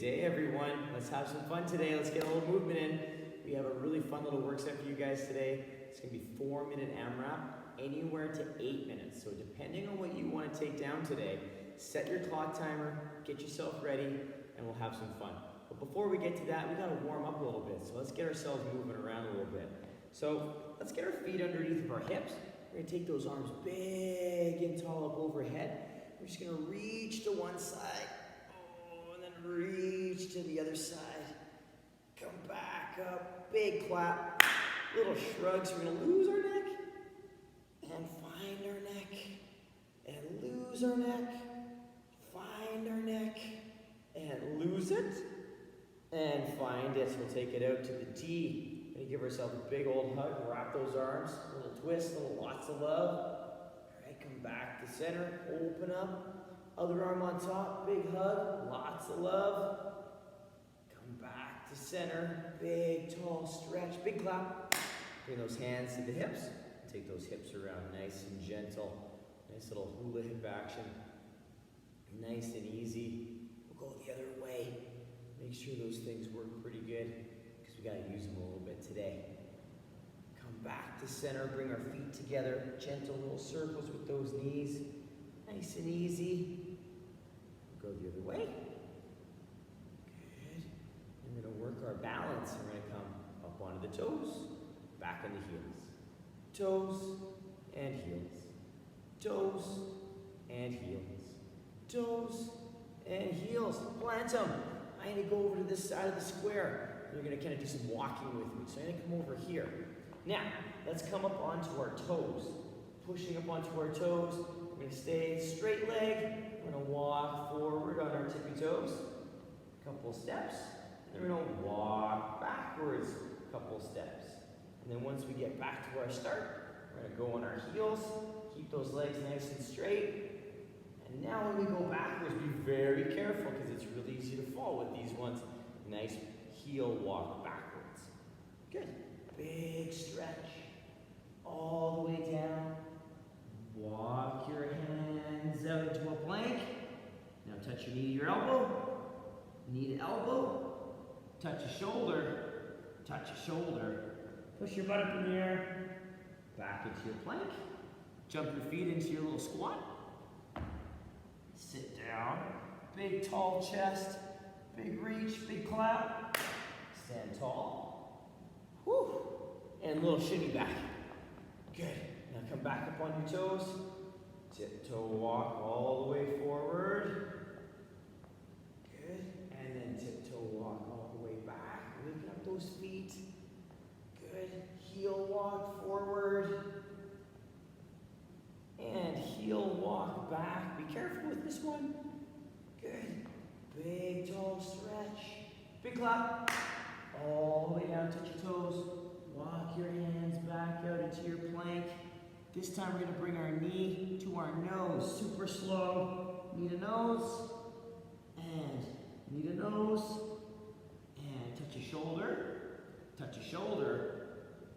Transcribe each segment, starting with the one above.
Hey everyone, let's have some fun today. Let's get a little movement in. We have a really fun little work set for you guys today. It's going to be 4-minute AMRAP, anywhere to 8 minutes. So depending on what you want to take down today, set your clock timer, get yourself ready, and we'll have some fun. But before we get to that, we got to warm up a little bit. So let's get ourselves moving around a little bit. So let's get our feet underneath of our hips. We're going to take those arms big and tall up overhead. We're just going to reach to one side. Reach to the other side. Come back up. Big clap. Little shrugs. We're going to lose our neck. And find our neck. And lose our neck. Find our neck. And lose it. And find it. We'll take it out to the T. We're going to give ourselves a big old hug. Wrap those arms. A little twist. Lots of love. All right, come back to center. Open up. Other arm on top, big hug, lots of love. Come back to center, big, tall stretch, big clap. Bring those hands to the hips. Take those hips around, nice and gentle. Nice little hula hip action. Nice and easy. We'll go the other way. Make sure those things work pretty good because we got to use them a little bit today. Come back to center, bring our feet together. Gentle little circles with those knees. Nice and easy. Go the other way. Good. And we're going to work our balance. We're going to come up onto the toes, back on the heels. Toes and heels. Toes and heels. Toes and heels. Plant them. I'm going to go over to this side of the square. You're going to kind of do some walking with me. So I'm going to come over here. Now, let's come up onto our toes. Pushing up onto our toes. We're going to stay straight leg. We're going to walk forward on our tippy toes. A couple steps. And then we're going to walk backwards a couple steps. And then once we get back to our start, we're going to go on our heels. Keep those legs nice and straight. And now when we go backwards, be very careful because it's really easy to fall with these ones. Nice heel walk backwards. Good. Big stretch. All the way down. Walk your hands out into a plank. Now touch your knee to your elbow. Knee to elbow. Touch a shoulder. Touch a shoulder. Push your butt up in the air. Back into your plank. Jump your feet into your little squat. Sit down. Big tall chest. Big reach. Big clap. Stand tall. Whew. And a little shimmy back. Good. Now come back up on your toes. Tiptoe walk all the way forward. Good. And then tiptoe walk all the way back. Lifting up those feet. Good. Heel walk forward. And heel walk back. Be careful with this one. Good. Big tall stretch. Big clap. All the way down, touch your toes. Walk your hands back out into your plank. This time we're going to bring our knee to our nose. Super slow. Knee to nose. And knee to nose. And touch a shoulder. Touch a shoulder.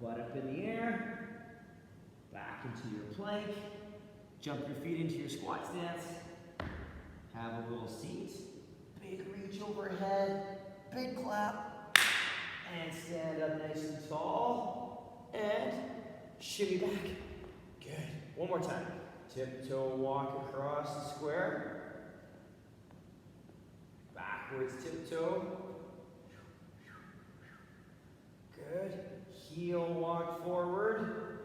Butt up in the air. Back into your plank. Jump your feet into your squat stance. Have a little seat. Big reach overhead. Big clap. And stand up nice and tall. And shimmy back. Good. One more time. Tiptoe walk across the square. Backwards tiptoe. Good. Heel walk forward.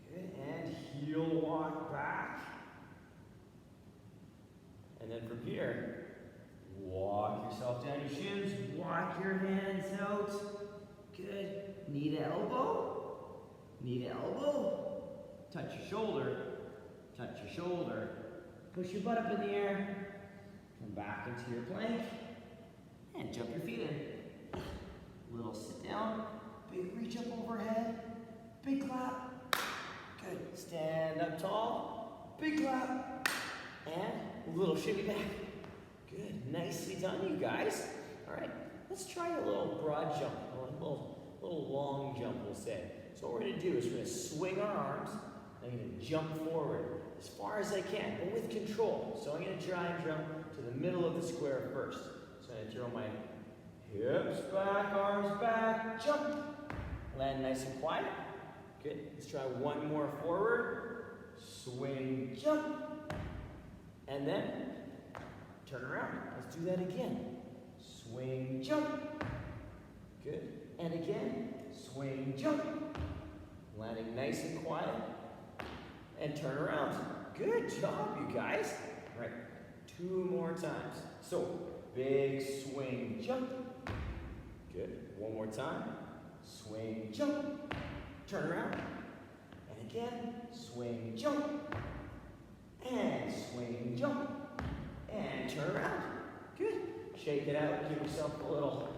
Good. And heel walk back. And then from here, walk yourself down your shins. Walk your hands out. Good. Knee to elbow. Knee to elbow. Touch your shoulder. Touch your shoulder. Push your butt up in the air. Come back into your plank. And jump your feet in. Little sit down. Big reach up overhead. Big clap. Good. Stand up tall. Big clap. And a little shimmy back. Good. Nicely done, you guys. All right. Let's try a little broad jump. A little long jump, we'll say. So what we're going to do is we're going to swing our arms. I'm going to jump forward. as far as I can, but with control. So I'm going to try and jump to the middle of the square first. So I'm going to throw my hips back, arms back, jump. Land nice and quiet. Good. Let's try one more forward. Swing, jump. And then turn around. Let's do that again. Swing, jump. Good. And again. Swing, jump. Landing nice and quiet. And turn around. Good job, you guys. All right. 2 more times. So, big swing, jump. Good. One more time. Swing, jump. Turn around. And again. Swing, jump. And swing, jump. And turn around. Good. Shake it out. Give yourself a little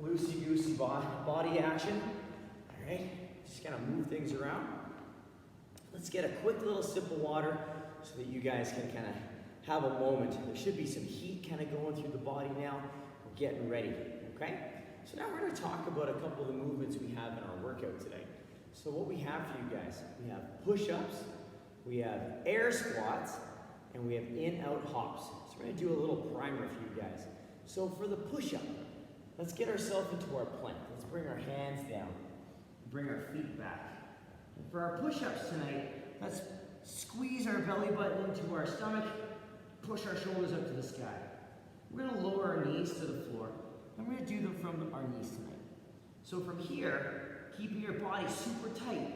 loosey-goosey body action. All right. Just kind of move things around. Let's get a quick little sip of water so that you guys can kind of have a moment. There should be some heat kind of going through the body now. We're getting ready, okay? So now we're going to talk about a couple of the movements we have in our workout today. So what we have for you guys, we have push-ups, we have air squats, and we have in-out hops. So we're going to do a little primer for you guys. So for the push-up, let's get ourselves into our plank. Let's bring our hands down, bring our feet back. And for our push-ups tonight, let's squeeze our belly button into our stomach, push our shoulders up to the sky. We're going to lower our knees to the floor, and we're going to do them from our knees tonight. So from here, keeping your body super tight,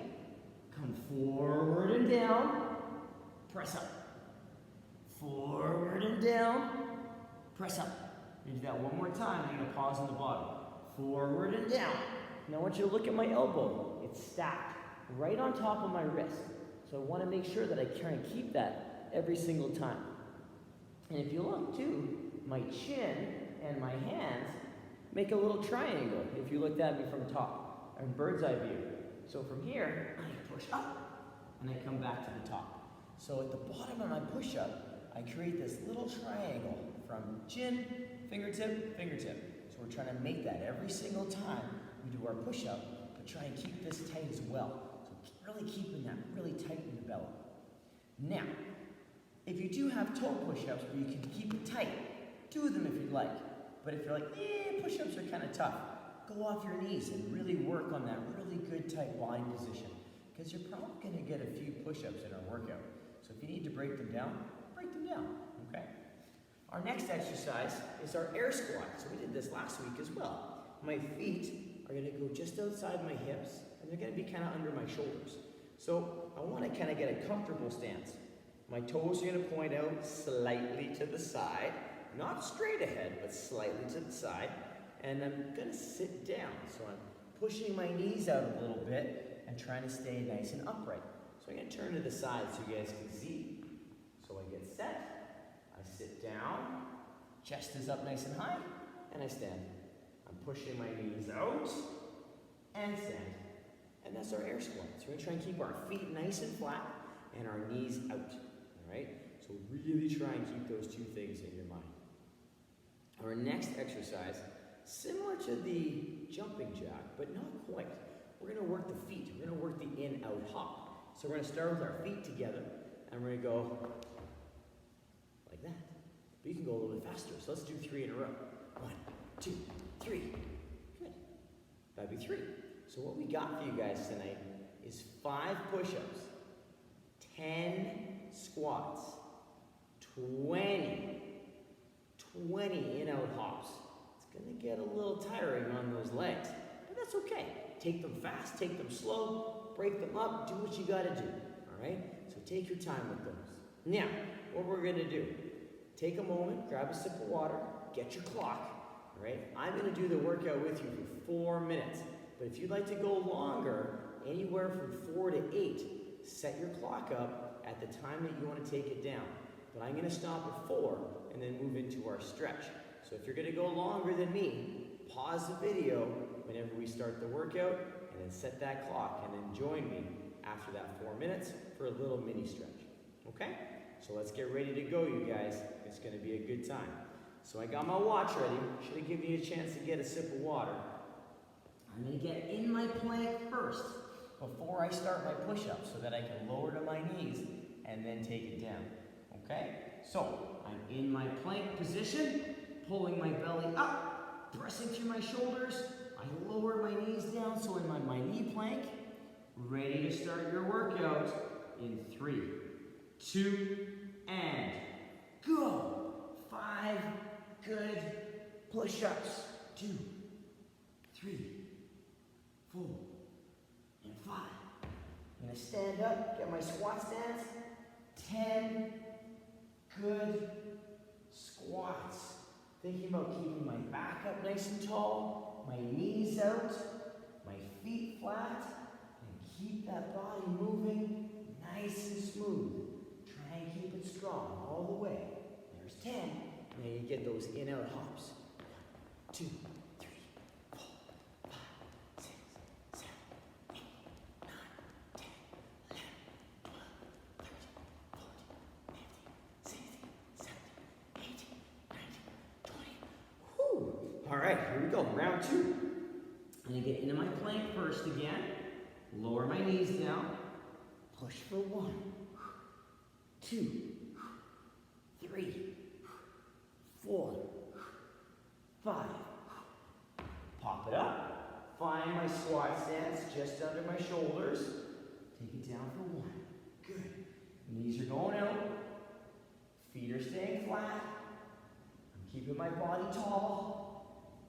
come forward and down, press up. Forward and down, press up. You do that one more time, I'm going to pause on the bottom. Forward and down. Now I want you to look at my elbow. It's stacked right on top of my wrist. So I want to make sure that I try and keep that every single time. And if you look too, my chin and my hands make a little triangle if you looked at me from top, or bird's eye view. So from here, I push up and I come back to the top. So at the bottom of my push-up, I create this little triangle from chin, fingertip, fingertip. So we're trying to make that every single time we do our push-up, but try and keep this tight as well. So really keeping that really tight in the belly. Now, if you do have toe push-ups where you can keep it tight, do them if you'd like. But if you're like, push-ups are kind of tough, go off your knees and really work on that really good tight body position. Because you're probably going to get a few push-ups in our workout. So if you need to break them down, okay? Our next exercise is our air squat. So we did this last week as well. My feet are going to go just outside my hips, and they're going to be kind of under my shoulders. So I want to kind of get a comfortable stance. My toes are going to point out slightly to the side, not straight ahead, but slightly to the side. And I'm going to sit down. So I'm pushing my knees out a little bit and trying to stay nice and upright. So I'm going to turn to the side so you guys can see. So I get set, I sit down, chest is up nice and high, and I stand. I'm pushing my knees out and stand. And that's our air squat. So we're going to try and keep our feet nice and flat and our knees out. All right? So really try and keep those two things in your mind. Our next exercise, similar to the jumping jack, but not quite. We're going to work the feet. We're going to work the in-out hop. So we're going to start with our feet together, and we're going to go like that. But you can go a little bit faster. So let's do 3 in a row. 1, 2, 3. Good. That'd be 3. So what we got for you guys tonight is 5 push-ups, 10 squats, 20 in-out hops. It's going to get a little tiring on those legs, but that's okay. Take them fast, take them slow, break them up, do what you got to do, all right? So take your time with those. Now, what we're going to do, take a moment, grab a sip of water, get your clock, all right? I'm going to do the workout with you for 4 minutes, but if you'd like to go longer, anywhere from 4 to 8, set your clock up at the time that you want to take it down. But I'm going to stop at 4 and then move into our stretch. So if you're going to go longer than me, pause the video whenever we start the workout and then set that clock and then join me after that 4 minutes for a little mini stretch. Okay? So let's get ready to go, you guys. It's going to be a good time. So I got my watch ready. Should have given you a chance to get a sip of water. I'm going to get in my plank first before I start my push-up so that I can lower to my knees and then take it down. Okay? So, I'm in my plank position, pulling my belly up, pressing through my shoulders. I lower my knees down, so I'm on my knee plank. Ready to start your workout in 3, 2, and go. 5, good. Push-ups. 2, 3, 4, and 5. I'm gonna stand up, get my squat stance. 10, good. Squats. Thinking about keeping my back up nice and tall, my knees out, my feet flat, and keep that body moving nice and smooth. Try and keep it strong all the way. There's 10. Now you get those in-out hops. 1, 2, 3, 4, 5, 6, 7, 8, 9, 10, 11, 12, 13, 14, 15, 16, 17, 18, 19, 20. Whew. All right, here we go. Round 2. I'm going to get into my plank first again. Lower my knees down. Push for 1, 2, 3, 4, 5. Pop it up. Find my squat stance just under my shoulders. Take it down for 1. Good. Knees are going out. Feet are staying flat. I'm keeping my body tall.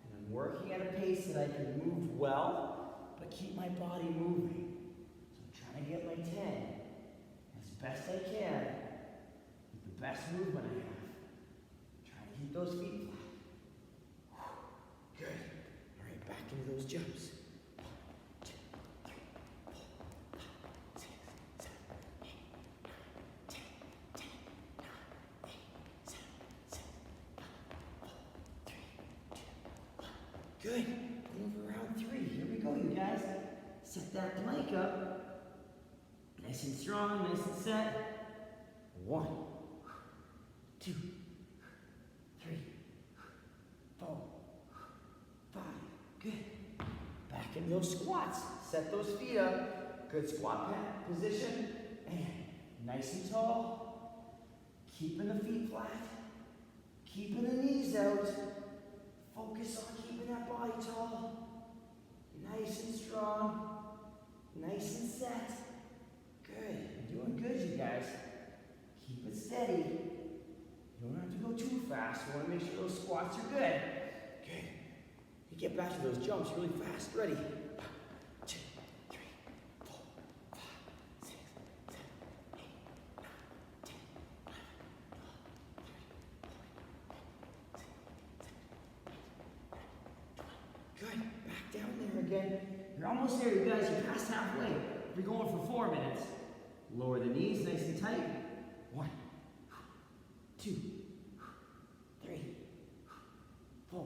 And I'm working at a pace that I can move well, but keep my body moving. So I'm trying to get my 10 as best I can with the best movement I have. Try to keep those feet flat. Good. All right, back into those jumps. 1, 2, 3, 4, 5, 6, 7, 8, 9, 10, 10, 9, 8, 7, 6, 5, 4, 3, 2, 1. Good. Move around 3. Here we go, you guys. Set that plank up. Nice and strong, nice and set. 1, 2, 3, 4, 5. Good. Back into those squats. Set those feet up. Good squat position. And nice and tall. Keeping the feet flat. Keeping the knees out. Focus on keeping that body tall. Nice and strong. Nice and set. Good. You're doing good, you guys. Keep it steady. You don't have to go too fast. You want to make sure those squats are good. Good. You get back to those jumps really fast. Ready? 1, 2, 3, 4, 5, 6, 7, 8, 9, 10, 11, 12, 13, 14, 15, 16, 17, 18, 19, 20. Good. Back down there again. You're almost there, you guys. You're past halfway. We're going for 4 minutes. Lower the knees nice and tight. 1, 2, 3, 4,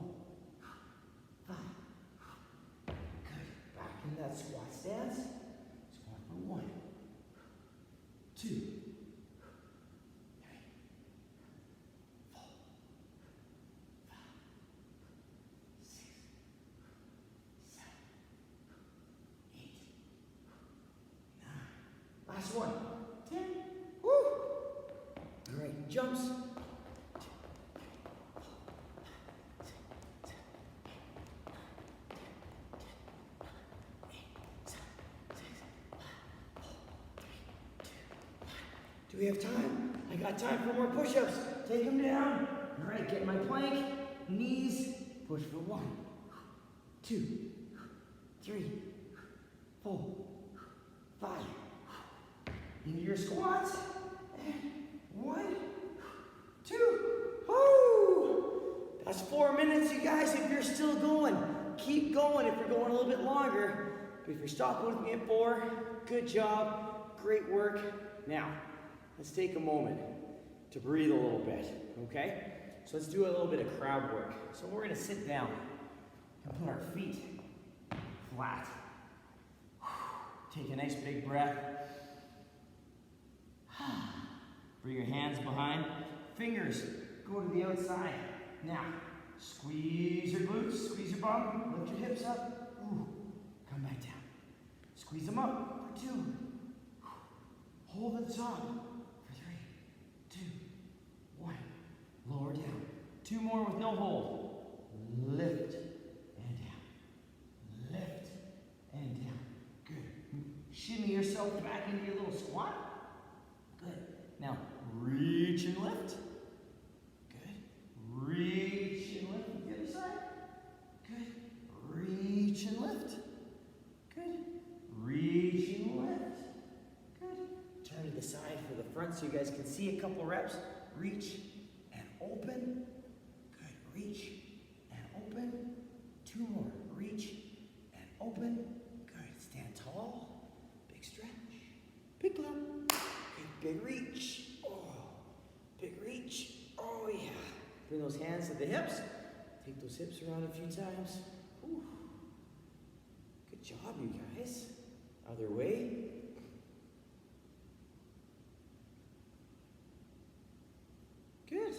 5. Good. Back in that squat stance. Squat for 1, 2, 3, 4, 5, 6, 7, 8, 9. Last one. 10. Woo! All right, jumps. 2, 3, 4, 5, 6, 7, 8, 9, 10, 11, 8, 7, 6, 5, 4, 3, 2, 1. Do we have time? I got time for more push-ups. Take them down. All right, get my plank. Knees. Push for 1, 2, 3, 4, 5. Into your squats. And 1, 2. Woo! That's 4 minutes, you guys. If you're still going, keep going if you're going a little bit longer. But if you're stopping with me at 4, good job. Great work. Now, let's take a moment to breathe a little bit, okay? So let's do a little bit of crowd work. So we're gonna sit down and put our feet flat. Take a nice big breath. Bring your hands behind. Fingers go to the outside. Now, squeeze your glutes, squeeze your bum, lift your hips up. Ooh. Come back down. Squeeze them up for 2. Hold at the top lower down. 2 more with no hold. Lift and down. Lift and down. Good. Shimmy yourself back into your little squat. Good. Now, reach and lift. Good. Reach and lift with the other side. Good. Reach and lift. Good. Reach and lift. Good. Turn to the side for the front so you guys can see a couple reps. Reach and open. Good. Reach and open. 2 more. Reach and open. Good. Stand tall. Big stretch. Big glute. Good. Big reach. Oh. Big reach. Oh yeah. Bring those hands to the hips. Take those hips around a few times. Whew. Good job, you guys. Other way. Good.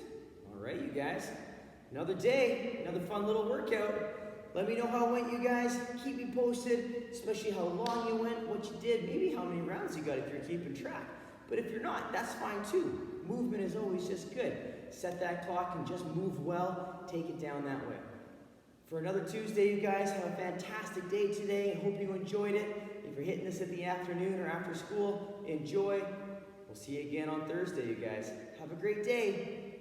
All right, you guys. Another day, another fun little workout. Let me know how it went, you guys. Keep me posted, especially how long you went, what you did, maybe how many rounds you got if you're keeping track. But if you're not, that's fine too. Movement is always just good. Set that clock and just move well. Take it down that way. For another Tuesday, you guys, have a fantastic day today. I hope you enjoyed it. If you're hitting this at the afternoon or after school, enjoy. We'll see you again on Thursday, you guys. Have a great day.